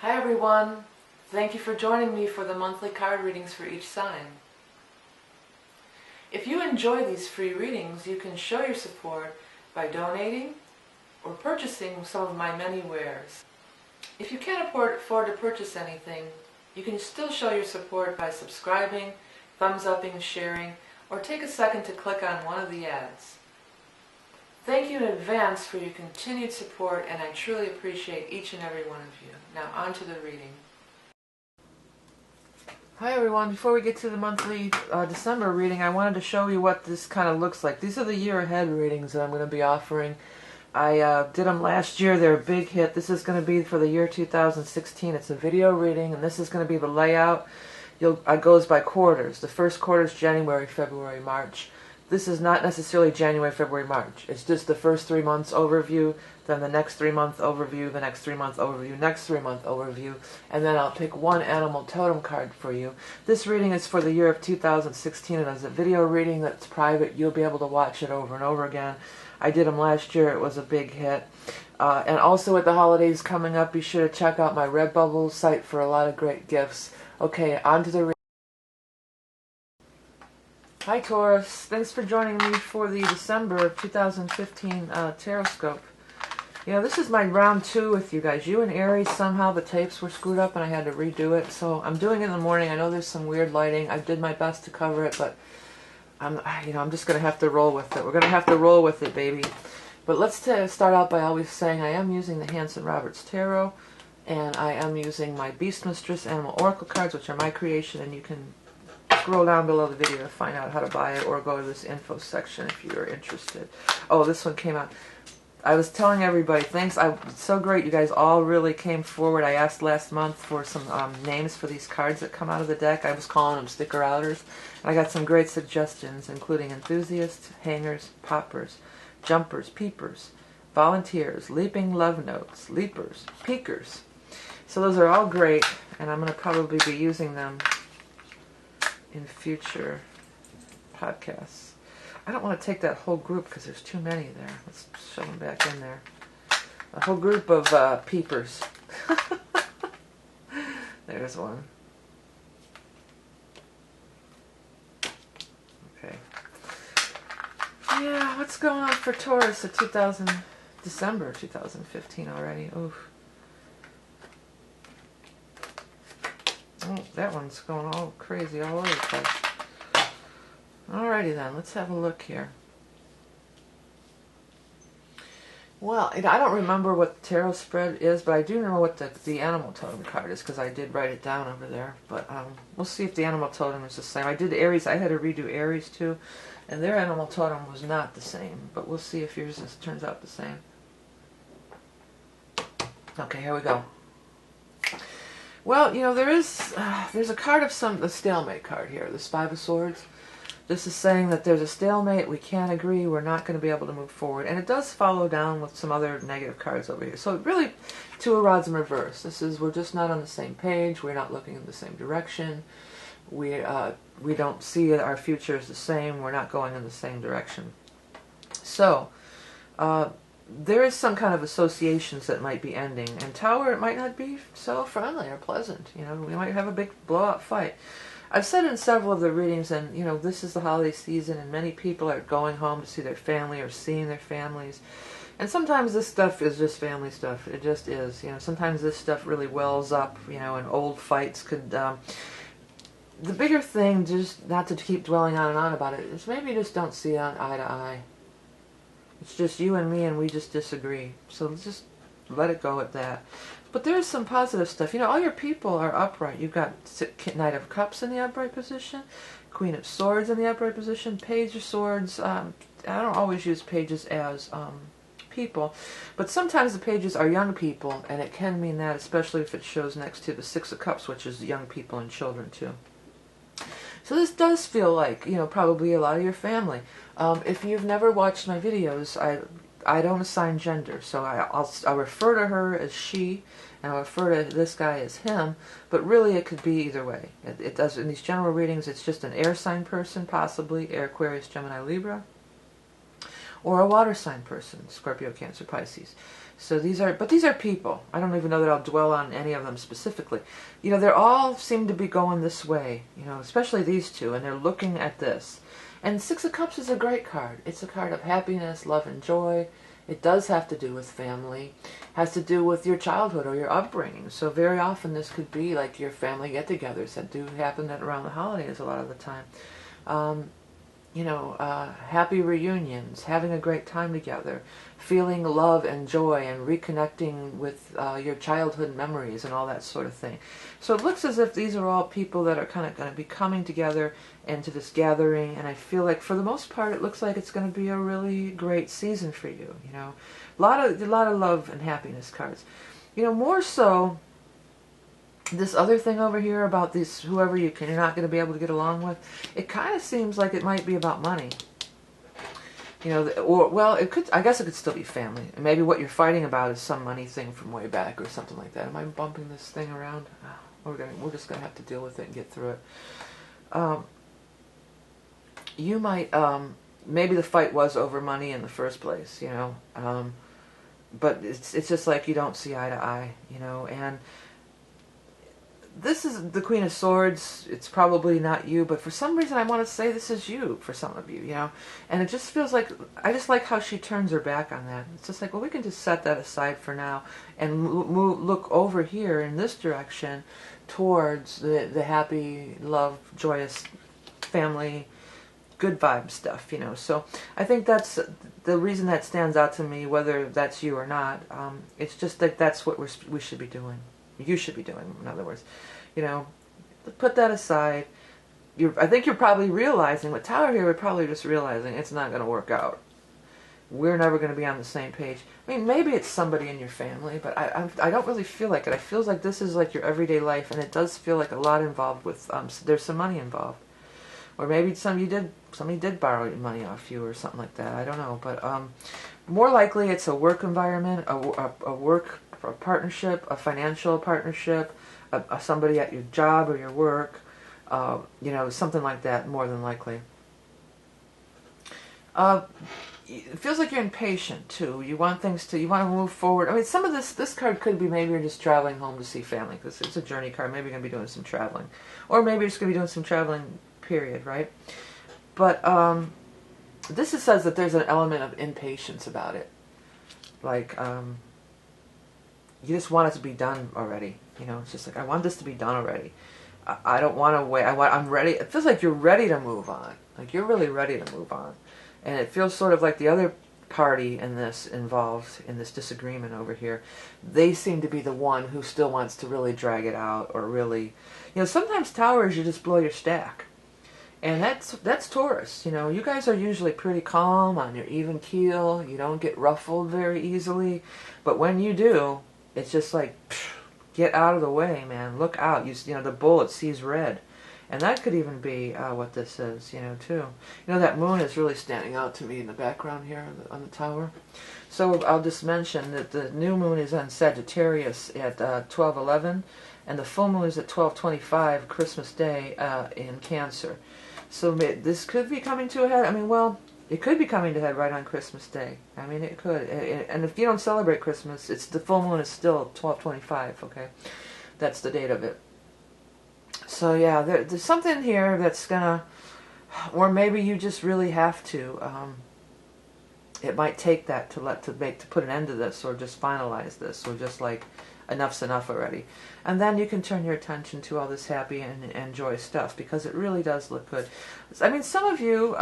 Hi everyone, thank you for joining me for the monthly card readings for each sign. If you enjoy these free readings, you can show your support by donating or purchasing some of my many wares. If you can't afford to purchase anything, you can still show your support by subscribing, thumbs-upping, sharing, or take a second to click on one of the ads. Thank you in advance for your continued support, and I truly appreciate each and every one of you. Now on to the reading. Hi everyone, before we get to the monthly December reading, I wanted to show you what this kind of looks like. These are the year ahead readings that I'm going to be offering. I did them last year. They're a big hit. This is going to be for the year 2016. It's a video reading, and this is going to be the layout. It goes by quarters. The first quarter is January, February, March. This is not necessarily January, February, March. It's just the first 3 months overview, then the next 3 month overview, the next 3 month overview, next 3 month overview, and then I'll pick one animal totem card for you. This reading is for the year of 2016, and as a video reading that's private, you'll be able to watch it over and over again. I did them last year. It was a big hit. And also with the holidays coming up, be sure to check out my Redbubble site for a lot of great gifts. Okay, on to the reading. Hi Taurus, thanks for joining me for the December 2015 Taroscope. You know, this is my round 2 with you guys. You and Aries, somehow the tapes were screwed up and I had to redo it. So I'm doing it in the morning. I know there's some weird lighting. I did my best to cover it, but I'm just going to have to roll with it. We're going to have to roll with it, baby. But let's start out by always saying I am using the Hanson Roberts Tarot, and I am using my Beast Mistress Animal Oracle cards, which are my creation, and you can scroll down below the video to find out how to buy it, or go to this info section if you're interested. Oh, this one came out. I was telling everybody, thanks. It's so great. You guys all really came forward. I asked last month for some names for these cards that come out of the deck. I was calling them sticker outers. And I got some great suggestions, including enthusiasts, hangers, poppers, jumpers, peepers, volunteers, leaping love notes, leapers, peekers. So those are all great, and I'm going to probably be using them in future podcasts. I don't want to take that whole group because there's too many there. Let's shove them back in there. A whole group of peepers. There's one. Okay. Yeah, what's going on for Taurus at December 2015 already? Oof. Oh, that one's going all crazy all over the place. Alrighty then, let's have a look here. Well, I don't remember what the tarot spread is, but I do know what the animal totem card is because I did write it down over there. But we'll see if the animal totem is the same. I did Aries. I had to redo Aries too, and their animal totem was not the same. But we'll see if yours turns out the same. Okay, here we go. Well, you know, there's a card of the stalemate card here, this 5 of Swords. This is saying that there's a stalemate, we can't agree, we're not going to be able to move forward. And it does follow down with some other negative cards over here. So really, 2 of Rods in reverse. This is, we're just not on the same page, we're not looking in the same direction, we don't see our future as the same, we're not going in the same direction. So, there is some kind of associations that might be ending. And Tower, it might not be so friendly or pleasant. You know, we might have a big blowout fight. I've said in several of the readings, and you know, this is the holiday season, and many people are going home to see their family or seeing their families. And sometimes this stuff is just family stuff. It just is. You know, sometimes this stuff really wells up. You know, and old fights could. The bigger thing, just not to keep dwelling on and on about it, is maybe just don't see eye to eye. It's just you and me, and we just disagree. So let's just let it go at that. But there's some positive stuff. You know, all your people are upright. You've got Knight of Cups in the upright position, Queen of Swords in the upright position, Page of Swords. I don't always use pages as people, but sometimes the pages are young people, and it can mean that, especially if it shows next to the 6 of Cups, which is young people and children too. So this does feel like, you know, probably a lot of your family. If you've never watched my videos, I don't assign gender, so I'll refer to her as she, and I'll refer to this guy as him, but really it could be either way. It does, in these general readings, it's just an air sign person, possibly Air, Aquarius, Gemini, Libra, or a water sign person, Scorpio, Cancer, Pisces. So these are people. I don't even know that I'll dwell on any of them specifically. You know, they're all seem to be going this way, you know, especially these two, and they're looking at this. And Six of Cups is a great card. It's a card of happiness, love, and joy. It does have to do with family. Has to do with your childhood or your upbringing. So very often this could be like your family get-togethers that do happen around the holidays a lot of the time. You know, happy reunions, having a great time together, feeling love and joy and reconnecting with your childhood memories and all that sort of thing. So it looks as if these are all people that are kind of going to be coming together into this gathering, and I feel like for the most part it looks like it's going to be a really great season for you, you know. A lot of love and happiness cards. You know, more so this other thing over here about this whoever you're not going to be able to get along with, it kind of seems like it might be about money. You know, or well, it could. I guess it could still be family. And maybe what you're fighting about is some money thing from way back or something like that. Am I bumping this thing around? We're just gonna have to deal with it and get through it. You might maybe the fight was over money in the first place. You know, but it's just like you don't see eye to eye. You know, and this is the Queen of Swords. It's probably not you, but for some reason I want to say this is you for some of you, you know. And it just feels like, I just like how she turns her back on that. It's just like, well, we can just set that aside for now and look over here in this direction towards the happy, love, joyous family, good vibe stuff, you know. So I think that's the reason that stands out to me, whether that's you or not. It's just that that's what we should be doing. You should be doing, in other words. You know, put that aside. I think you're probably realizing, with Tower here, we're probably just realizing it's not going to work out. We're never going to be on the same page. I mean, maybe it's somebody in your family, but I don't really feel like it. I feel like this is like your everyday life, and it does feel like a lot involved with, there's some money involved. Or maybe somebody did borrow money off you or something like that. I don't know. But more likely it's a work environment, a work a partnership, a financial partnership, somebody at your job or your work, you know, something like that, more than likely. It feels like you're impatient too. You want you want to move forward. I mean, some of this card could be maybe you're just traveling home to see family, because it's a journey card. Maybe you're going to be doing some traveling. Or maybe you're just going to be doing some traveling, period, right? But this says that there's an element of impatience about it. Like, you just want it to be done already. You know, it's just like, I want this to be done already. I don't want to wait. I'm ready. It feels like you're ready to move on. Like you're really ready to move on. And it feels sort of like the other party in this involved in this disagreement over here, they seem to be the one who still wants to really drag it out, or really, you know, sometimes Towers, you just blow your stack. And that's Taurus. You know, you guys are usually pretty calm, on your even keel. You don't get ruffled very easily. But when you do, it's just like, psh, get out of the way, man. Look out. You know, the bullet sees red. And that could even be what this is, you know, too. You know, that moon is really standing out to me in the background here on the tower. So I'll just mention that the new moon is on Sagittarius at 12:11, and the full moon is at 12:25 Christmas Day in Cancer. So this could be coming to a head. I mean, well, it could be coming to a head right on Christmas Day. I mean, it could. And if you don't celebrate Christmas, the full moon is still 12:25, okay? That's the date of it. So yeah, there's something here that's gonna, or maybe you just really have to. It might take that to put an end to this, or just finalize this, or just like, enough's enough already. And then you can turn your attention to all this happy and joyous stuff, because it really does look good. I mean, some of you,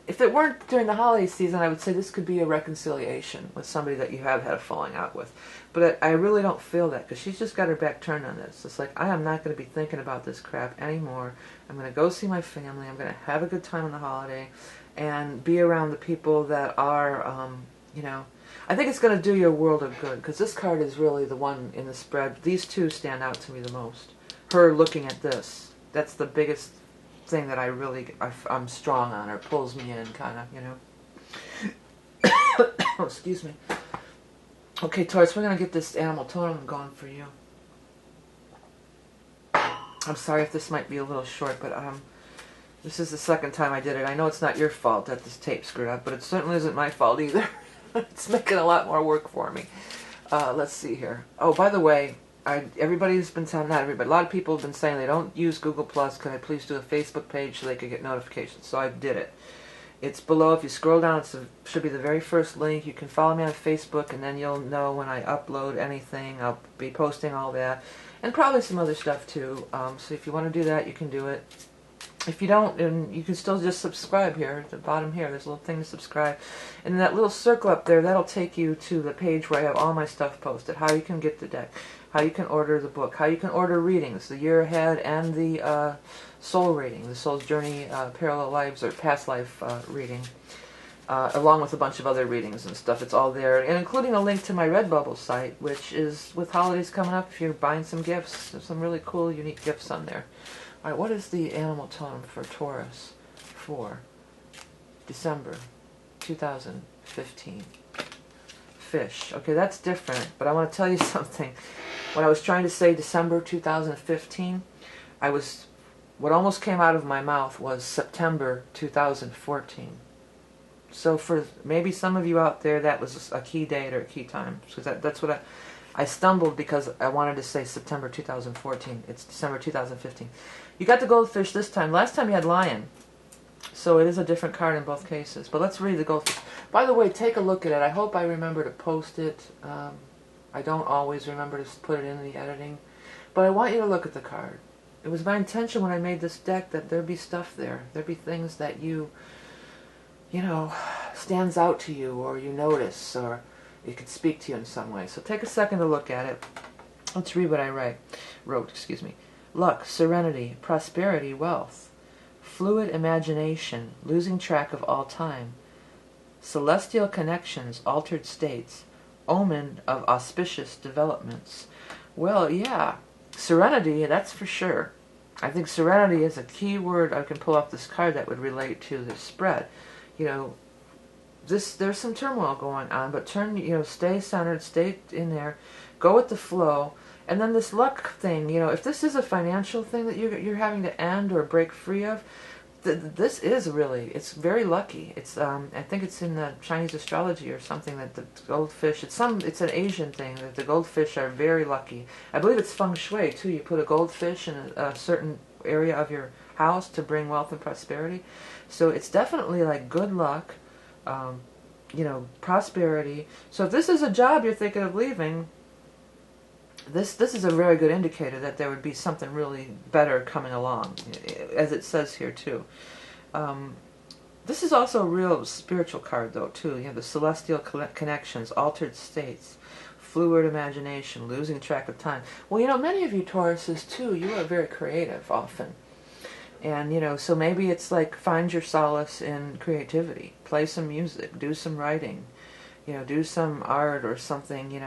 if it weren't during the holiday season, I would say this could be a reconciliation with somebody that you have had a falling out with. But I really don't feel that, because she's just got her back turned on this. It's like, I am not going to be thinking about this crap anymore. I'm going to go see my family. I'm going to have a good time on the holiday and be around the people that are, you know, I think it's going to do you a world of good, because this card is really the one in the spread. These two stand out to me the most. Her looking at this, that's the biggest thing that I'm strong on, or pulls me in, kind of, you know. Oh, excuse me. Okay, Taurus, we're going to get this animal totem going for you. I'm sorry if this might be a little short, but this is the second time I did it. I know it's not your fault that this tape screwed up, but it certainly isn't my fault either. It's making a lot more work for me. Let's see here. Oh, by the way, everybody's been saying, not everybody, a lot of people have been saying they don't use Google Plus. Can I please do a Facebook page so they could get notifications? So I did it. It's below. If you scroll down, it should be the very first link. You can follow me on Facebook, and then you'll know when I upload anything. I'll be posting all that, and probably some other stuff too. So if you want to do that, you can do it. If you don't, and you can still just subscribe here at the bottom here. There's a little thing to subscribe. And that little circle up there, that'll take you to the page where I have all my stuff posted. How you can get the deck, how you can order the book, how you can order readings, the year ahead and the soul reading, the Soul's Journey, Parallel Lives or Past Life reading, along with a bunch of other readings and stuff. It's all there, and including a link to my Redbubble site, which is, with holidays coming up, if you're buying some gifts, there's some really cool, unique gifts on there. Alright, what is the animal tone for Taurus for December 2015? Fish. Okay, that's different, but I want to tell you something. When I was trying to say December 2015, what almost came out of my mouth was September 2014. So for maybe some of you out there, that was a key date or a key time. So that's what I stumbled because I wanted to say September 2014. It's December 2015. You got the goldfish this time. Last time you had lion. So it is a different card in both cases. But let's read the goldfish. By the way, take a look at it. I hope I remember to post it. I don't always remember to put it in the editing. But I want you to look at the card. It was my intention when I made this deck that there'd be stuff there. There'd be things that you know, stands out to you, or you notice, or it could speak to you in some way. So take a second to look at it. Let's read what I wrote. Luck, serenity, prosperity, wealth, fluid imagination, losing track of all time, celestial connections, altered states, omen of auspicious developments. Well, yeah, serenity, that's for sure. I think serenity is a key word I can pull off this card that would relate to this spread. You know, there's some turmoil going on, but stay centered, stay in there, go with the flow. And then this luck thing, if this is a financial thing that you're having to end or break free of, this is really, it's very lucky. It's I think it's in the Chinese astrology or something that the goldfish, it's an Asian thing that the goldfish are very lucky. I believe it's feng shui too. You put a goldfish in a certain area of your house to bring wealth and prosperity. So it's definitely like good luck, prosperity. So if this is a job you're thinking of leaving, this is a very good indicator that there would be something really better coming along, as it says here too. This is also a real spiritual card though too. You have the celestial connections, altered states, fluid imagination, losing track of time. Well, many of you Tauruses too, you are very creative often. And, so maybe it's like find your solace in creativity. Play some music, do some writing, do some art or something,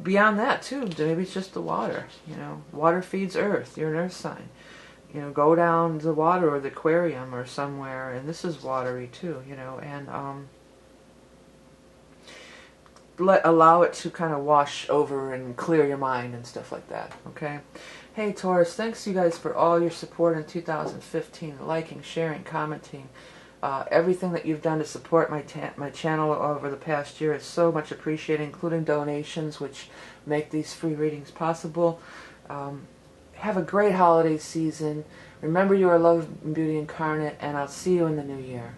Beyond that, too, maybe it's just the water, Water feeds earth. You're an earth sign. Go down the water or the aquarium or somewhere, and this is watery, too, and allow it to kind of wash over and clear your mind and stuff like that, okay? Hey Taurus, thanks you guys for all your support in 2015, liking, sharing, commenting, everything that you've done to support my channel over the past year is so much appreciated, including donations which make these free readings possible. Have a great holiday season. Remember you are love and beauty incarnate, and I'll see you in the new year.